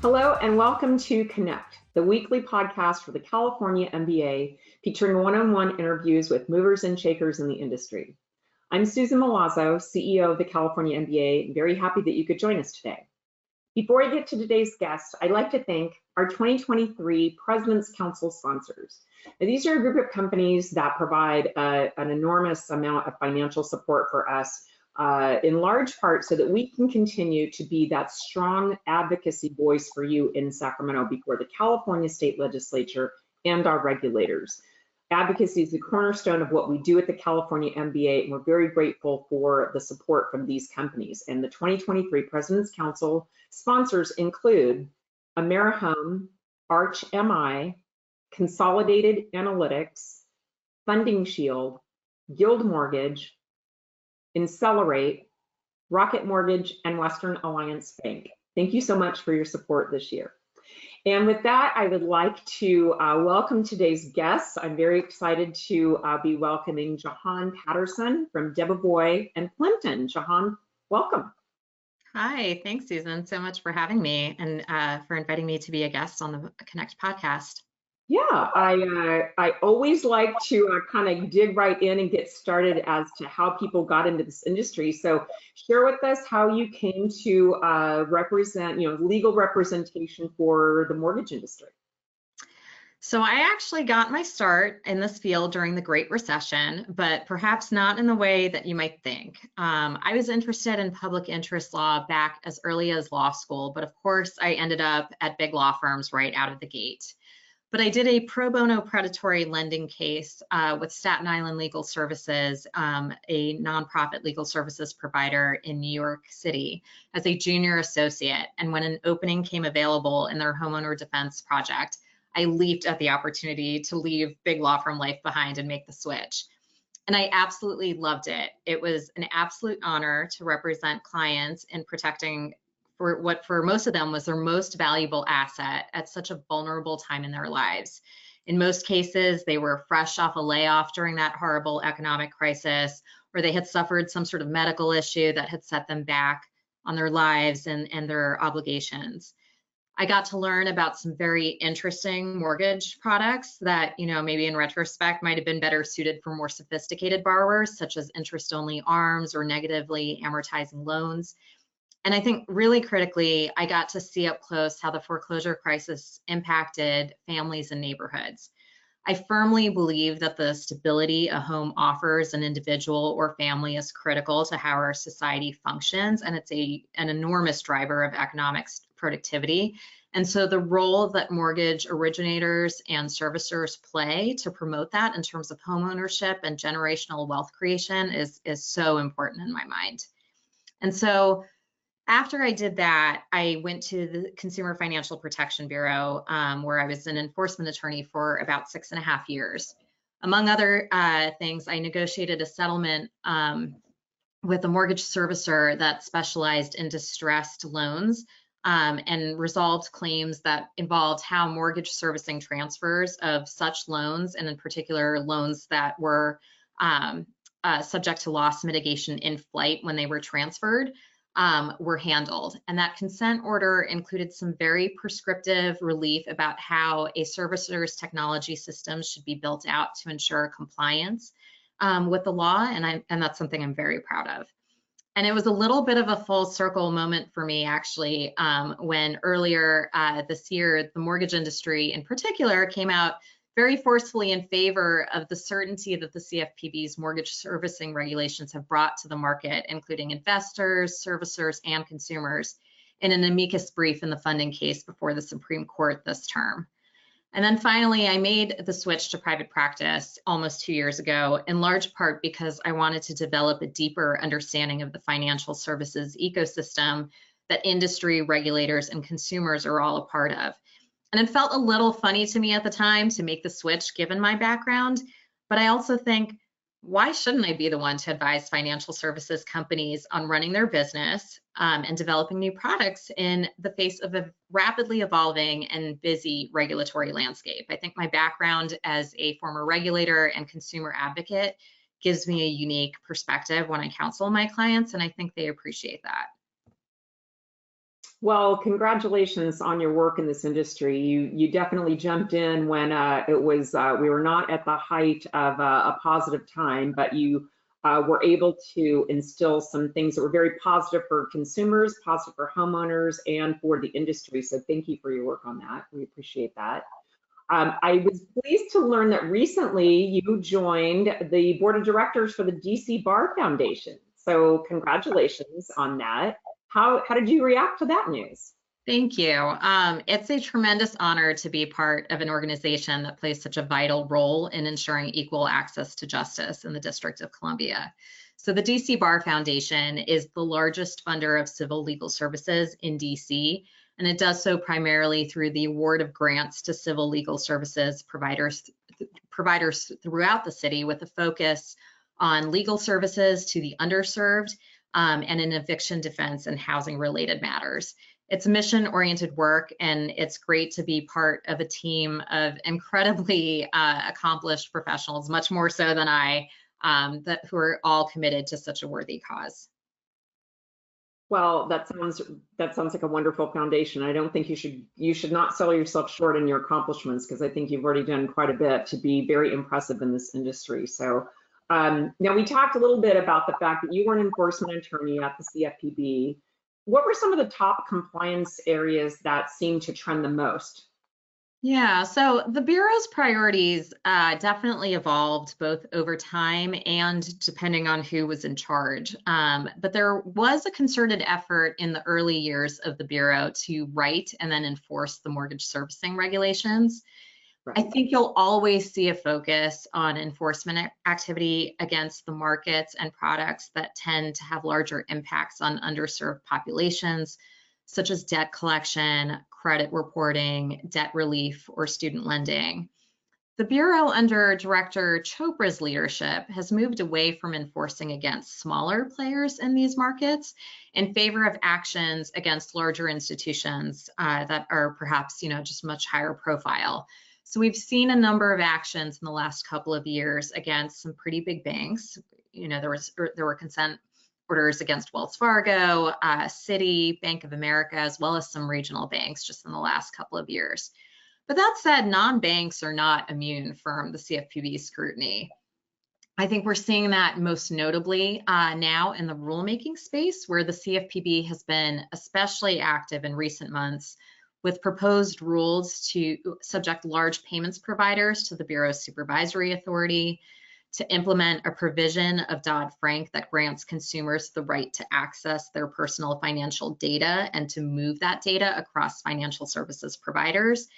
Hello and welcome to Connect, the weekly podcast for the California MBA, featuring one-on-one interviews with movers and shakers in the industry. I'm Susan Milazzo, CEO of the California MBA. Very happy that you could join us today. Before I get to today's guest, I'd like to thank our 2023 President's Council sponsors. Now, these are a group of companies that provide an enormous amount of financial support for us, in large part so that we can continue to be that strong advocacy voice for you in Sacramento before the California State Legislature and our regulators. Advocacy is the cornerstone of what we do at the California MBA, and we're very grateful for the support from these companies. And the 2023 President's Council sponsors include AmeriHome, Arch MI, Consolidated Analytics, Funding Shield, Guild Mortgage, Accelerate, Rocket Mortgage, and Western Alliance Bank. Thank you so much for your support this year. And with that, I would like to welcome today's guests. I'm very excited to be welcoming Jehan Patterson from Debevoise and Plimpton. Jehan, welcome. Hi, thanks, Susan, so much for having me and for inviting me to be a guest on the Connect podcast. Yeah, I always like to kind of dig right in and get started as to how people got into this industry. So share with us how you came to represent, legal representation for the mortgage industry. So I actually got my start in this field during the Great Recession, but perhaps not in the way that you might think. I was interested in public interest law back as early as law school, but of course I ended up at big law firms right out of the gate. But I did a pro bono predatory lending case with Staten Island Legal Services, a nonprofit legal services provider in New York City, as a junior associate. And when an opening came available in their homeowner defense project, I leaped at the opportunity to leave big law firm life behind and make the switch. And I absolutely loved it. It was an absolute honor to represent clients in protecting for what for most of them was their most valuable asset at such a vulnerable time in their lives. In most cases, they were fresh off a layoff during that horrible economic crisis, or they had suffered some sort of medical issue that had set them back on their lives and their obligations. I got to learn about some very interesting mortgage products that, maybe in retrospect might have been better suited for more sophisticated borrowers, such as interest-only ARMs or negatively amortizing loans. And I think really critically, I got to see up close how the foreclosure crisis impacted families and neighborhoods. I firmly believe that the stability a home offers an individual or family is critical to how our society functions, and it's an enormous driver of economic productivity. And so the role that mortgage originators and servicers play to promote that in terms of home ownership and generational wealth creation is so important in my mind. And so after I did that, I went to the Consumer Financial Protection Bureau, where I was an enforcement attorney for about 6.5 years. Among other things, I negotiated a settlement with a mortgage servicer that specialized in distressed loans and resolved claims that involved how mortgage servicing transfers of such loans, and in particular loans that were subject to loss mitigation in flight when they were transferred, were handled. And that consent order included some very prescriptive relief about how a servicer's technology systems should be built out to ensure compliance with the law. And that's something I'm very proud of. And it was a little bit of a full circle moment for me, actually, when earlier this year, the mortgage industry in particular came out very forcefully in favor of the certainty that the CFPB's mortgage servicing regulations have brought to the market, including investors, servicers, and consumers, in an amicus brief in the funding case before the Supreme Court this term. And then finally, I made the switch to private practice almost 2 years ago, in large part because I wanted to develop a deeper understanding of the financial services ecosystem that industry, regulators, and consumers are all a part of. And it felt a little funny to me at the time to make the switch given my background, but I also think, why shouldn't I be the one to advise financial services companies on running their business and developing new products in the face of a rapidly evolving and busy regulatory landscape? I think my background as a former regulator and consumer advocate gives me a unique perspective when I counsel my clients, and I think they appreciate that. Well, congratulations on your work in this industry. You definitely jumped in when it was we were not at the height of a positive time, but you were able to instill some things that were very positive for consumers, positive for homeowners, and for the industry. So thank you for your work on that. We appreciate that. I was pleased to learn that recently you joined the board of directors for the DC Bar Foundation. So congratulations on that. How did you react to that news? Thank you. It's a tremendous honor to be part of an organization that plays such a vital role in ensuring equal access to justice in the District of Columbia. So the DC Bar Foundation is the largest funder of civil legal services in DC, and it does so primarily through the award of grants to civil legal services providers throughout the city, with a focus on legal services to the underserved and in eviction defense and housing related matters. It's mission-oriented work, and it's great to be part of a team of incredibly accomplished professionals, much more so than I, who are all committed to such a worthy cause. Well, that sounds like a wonderful foundation. I don't think you should not sell yourself short in your accomplishments, because I think you've already done quite a bit to be very impressive in this industry. So now we talked a little bit about the fact that you were an enforcement attorney at the CFPB. What were some of the top compliance areas that seemed to trend the most? Yeah, so the Bureau's priorities definitely evolved both over time and depending on who was in charge. But there was a concerted effort in the early years of the Bureau to write and then enforce the mortgage servicing regulations. Right. I think you'll always see a focus on enforcement activity against the markets and products that tend to have larger impacts on underserved populations, such as debt collection, credit reporting, debt relief, or student lending. The Bureau, under Director Chopra's leadership, has moved away from enforcing against smaller players in these markets in favor of actions against larger institutions that are perhaps, just much higher profile. So we've seen a number of actions in the last couple of years against some pretty big banks. There were consent orders against Wells Fargo, Citi, Bank of America, as well as some regional banks just in the last couple of years. But that said, non-banks are not immune from the CFPB scrutiny. I think we're seeing that most notably now in the rulemaking space, where the CFPB has been especially active in recent months with proposed rules to subject large payments providers to the Bureau's supervisory authority, to implement a provision of Dodd-Frank that grants consumers the right to access their personal financial data and to move that data across financial services providers,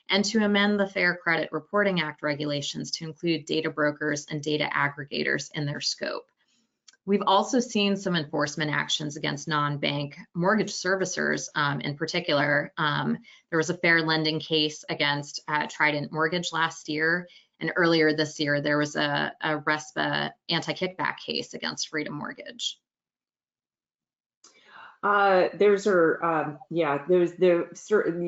and to amend the Fair Credit Reporting Act regulations to include data brokers and data aggregators in their scope. We've also seen some enforcement actions against non-bank mortgage servicers. In particular, there was a fair lending case against Trident Mortgage last year, and earlier this year there was a RESPA anti-kickback case against Freedom Mortgage. There's the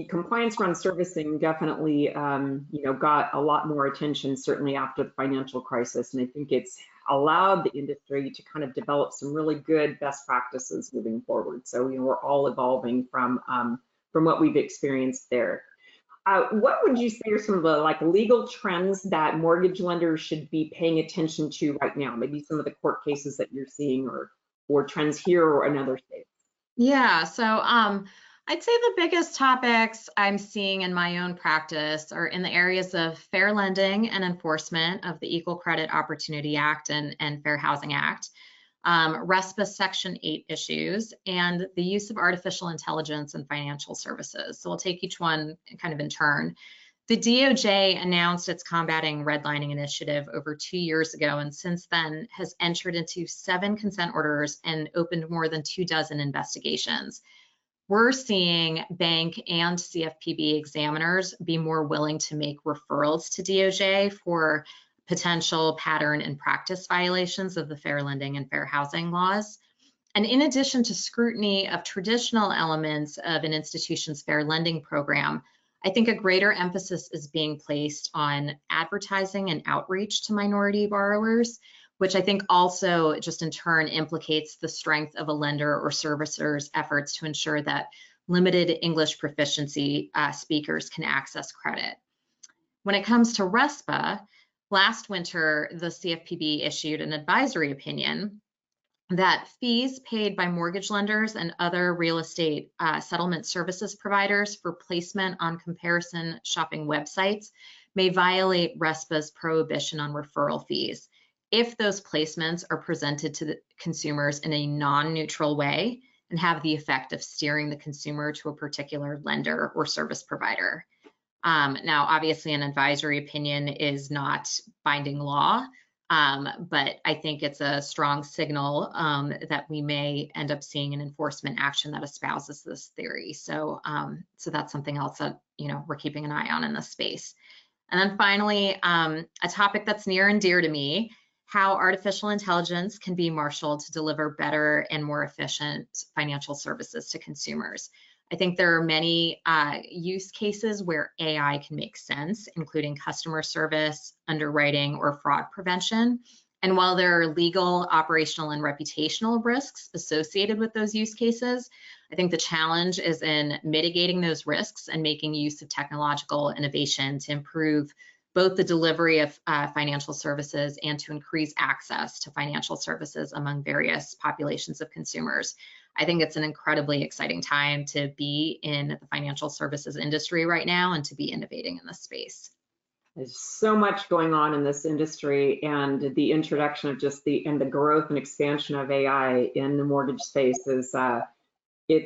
compliance around servicing definitely, got a lot more attention, certainly after the financial crisis. And I think it's allowed the industry to kind of develop some really good best practices moving forward. So, we're all evolving from what we've experienced there. What would you say are some of the legal trends that mortgage lenders should be paying attention to right now? Maybe some of the court cases that you're seeing, or trends here or in other states. Yeah, so I'd say the biggest topics I'm seeing in my own practice are in the areas of fair lending and enforcement of the Equal Credit Opportunity Act and Fair Housing Act, RESPA Section 8 issues, and the use of artificial intelligence in financial services. So we'll take each one kind of in turn. The DOJ announced its combating redlining initiative over 2 years ago, and since then has entered into 7 consent orders and opened more than 24 investigations. We're seeing bank and CFPB examiners be more willing to make referrals to DOJ for potential pattern and practice violations of the fair lending and fair housing laws. And in addition to scrutiny of traditional elements of an institution's fair lending program, I think a greater emphasis is being placed on advertising and outreach to minority borrowers, which I think also just in turn implicates the strength of a lender or servicer's efforts to ensure that limited English proficiency speakers can access credit. When it comes to RESPA, last winter, the CFPB issued an advisory opinion that fees paid by mortgage lenders and other real estate settlement services providers for placement on comparison shopping websites may violate RESPA's prohibition on referral fees if those placements are presented to the consumers in a non-neutral way and have the effect of steering the consumer to a particular lender or service provider. Now, obviously, an advisory opinion is not binding law, but I think it's a strong signal that we may end up seeing an enforcement action that espouses this theory. So that's something else that we're keeping an eye on in this space. And then finally, a topic that's near and dear to me: how artificial intelligence can be marshaled to deliver better and more efficient financial services to consumers. I think there are many use cases where AI can make sense, including customer service, underwriting, or fraud prevention. And while there are legal, operational, and reputational risks associated with those use cases, I think the challenge is in mitigating those risks and making use of technological innovation to improve both the delivery of financial services and to increase access to financial services among various populations of consumers. I think it's an incredibly exciting time to be in the financial services industry right now and to be innovating in this space. There's so much going on in this industry, and the introduction of the growth and expansion of AI in the mortgage space is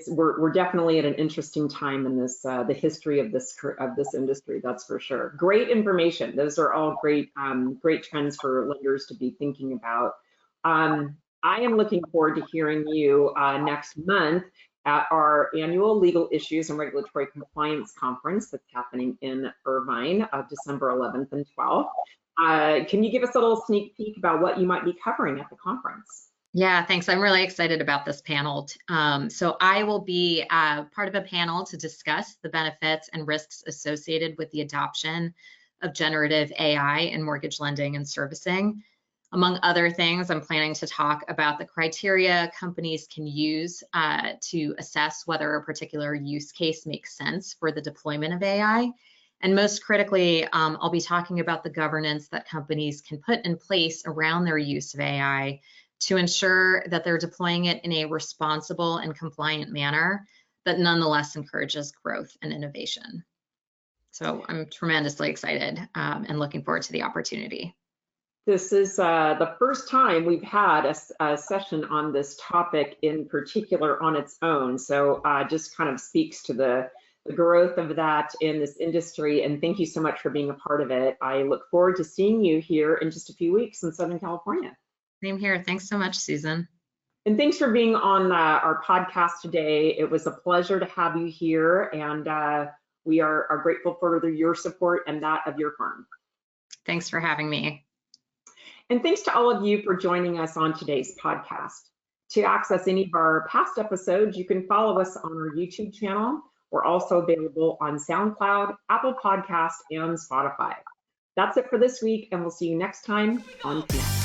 we're definitely at an interesting time in this the history of this industry, that's for sure. Great information. Those are all great trends for lenders to be thinking about. I am looking forward to hearing you next month at our annual Legal Issues and Regulatory Compliance Conference that's happening in Irvine, December 11th and 12th. Can you give us a little sneak peek about what you might be covering at the conference? Yeah, thanks. I'm really excited about this panel. So I will be part of a panel to discuss the benefits and risks associated with the adoption of generative AI in mortgage lending and servicing. Among other things, I'm planning to talk about the criteria companies can use to assess whether a particular use case makes sense for the deployment of AI. And most critically, I'll be talking about the governance that companies can put in place around their use of AI to ensure that they're deploying it in a responsible and compliant manner that nonetheless encourages growth and innovation. So I'm tremendously excited and looking forward to the opportunity. This is the first time we've had a session on this topic in particular on its own. So just kind of speaks to the growth of that in this industry. And thank you so much for being a part of it. I look forward to seeing you here in just a few weeks in Southern California. Same here. Thanks so much, Susan. And thanks for being on our podcast today. It was a pleasure to have you here, and we are grateful for your support and that of your firm. Thanks for having me. And thanks to all of you for joining us on today's podcast. To access any of our past episodes, you can follow us on our YouTube channel. We're also available on SoundCloud, Apple Podcasts, and Spotify. That's it for this week, and we'll see you next time on Connect.